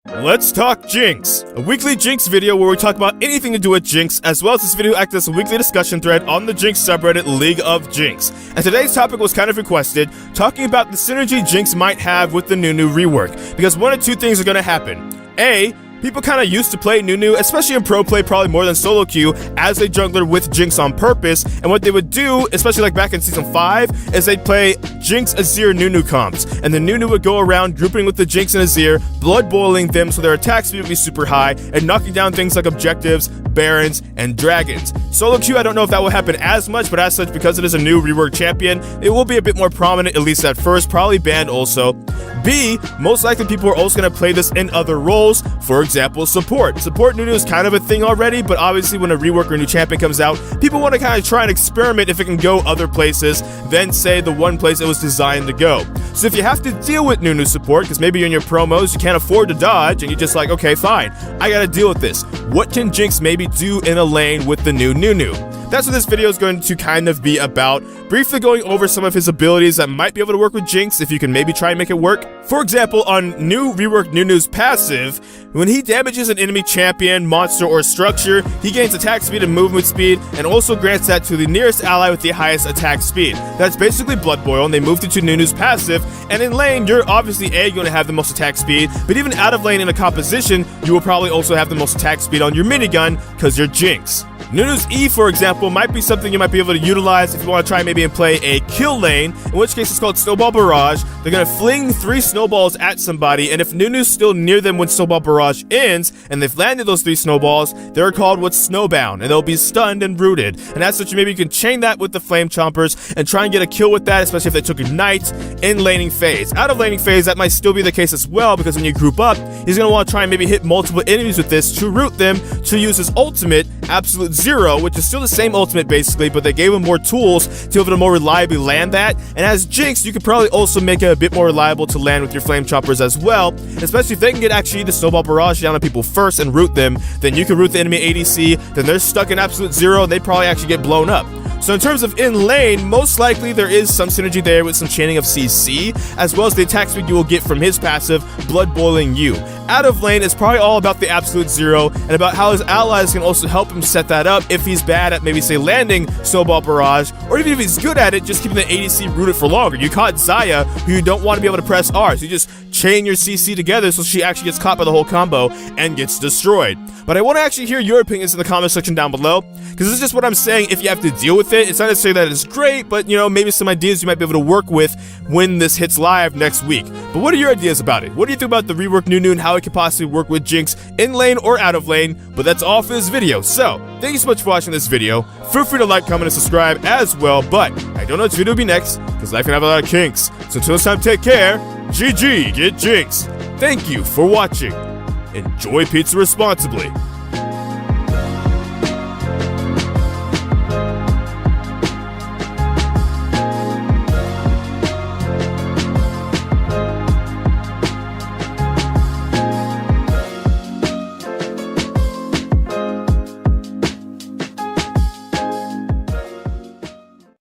Let's talk Jinx, a weekly Jinx video where we talk about anything to do with Jinx, as well as this video acts as a weekly discussion thread on the Jinx subreddit League of Jinx. And today's topic was kind of requested, talking about the synergy Jinx might have with the Nunu rework, because one of two things are going to happen. A, people kind of used to play Nunu, especially in pro play, probably more than solo queue, as a jungler with Jinx on purpose, and what they would do, especially like back in Season 5, is they'd play Jinx, Azir, Nunu comps, and the Nunu would go around grouping with the Jinx and Azir, blood boiling them so their attack speed would be super high, and knocking down things like objectives, barons, and dragons. Solo queue, I don't know if that will happen as much, but as such, because it is a new rework champion, it will be a bit more prominent, at least at first, probably banned also. B, most likely people are also going to play this in other roles, for example, support. Support Nunu is kind of a thing already, but obviously when a rework or new champion comes out, people want to kind of try and experiment if it can go other places than, say, the one place it was designed to go. So if you have to deal with Nunu support, because maybe you're in your promos, you can't afford to dodge, and you're just like, okay, fine, I gotta deal with this. What can Jinx maybe do in a lane with the new Nunu? That's what this video is going to kind of be about, briefly going over some of his abilities that might be able to work with Jinx if you can maybe try and make it work. For example, on Nunu Rework Nunu's passive, when he damages an enemy champion, monster, or structure, he gains attack speed and movement speed, and also grants that to the nearest ally with the highest attack speed. That's basically Blood Boil, and they moved it to Nunu's passive, and in lane, you're obviously going to have the most attack speed, but even out of lane in a composition, you will probably also have the most attack speed on your minigun, because you're Jinx. Nunu's E, for example, might be something you might be able to utilize if you want to try maybe and play a kill lane, in which case it's called Snowball Barrage. They're going to fling 3 snowballs at somebody, and if Nunu's still near them when Snowball Barrage ends, and they've landed those 3 snowballs, they're called what's snowbound, and they'll be stunned and rooted. And that's what maybe you can chain that with the Flame Chompers and try and get a kill with that, especially if they took Ignite in laning phase. Out of laning phase, that might still be the case as well, because when you group up, he's going to want to try and maybe hit multiple enemies with this to root them, to use his ultimate, Absolute Zero, which is still the same ultimate basically, but they gave him more tools to be able to more reliably land that. And as Jinx, you could probably also make it a bit more reliable to land with your Flame Choppers as well, especially if they can get actually the Snowball Barrage down on people first and root them, then you can root the enemy ADC, then they're stuck in Absolute Zero, and they probably actually get blown up. So in terms of in lane, most likely there is some synergy there with some chaining of CC, as well as the attack speed you will get from his passive, Blood Boiling you. Out of lane, it's probably all about the Absolute Zero, and about how his allies can also help him set that up if he's bad at maybe, say, landing Snowball Barrage, or even if he's good at it, just keeping the ADC rooted for longer. You caught Xayah, who you don't want to be able to press R, so you just chain your CC together so she actually gets caught by the whole combo and gets destroyed. But I want to actually hear your opinions in the comment section down below, because this is just what I'm saying if you have to deal with it. It's not necessarily that it's great, but you know, maybe some ideas you might be able to work with when this hits live next week. But what are your ideas about it? What do you think about the Rework Nunu and how it could possibly work with Jinx in lane or out of lane? But that's all for this video. So, thank you so much for watching this video. Feel free to like, comment, and subscribe as well, but I don't know which video will be next, because life can have a lot of kinks. So until next time, take care. GG, get jinxed. Thank you for watching. Enjoy pizza responsibly.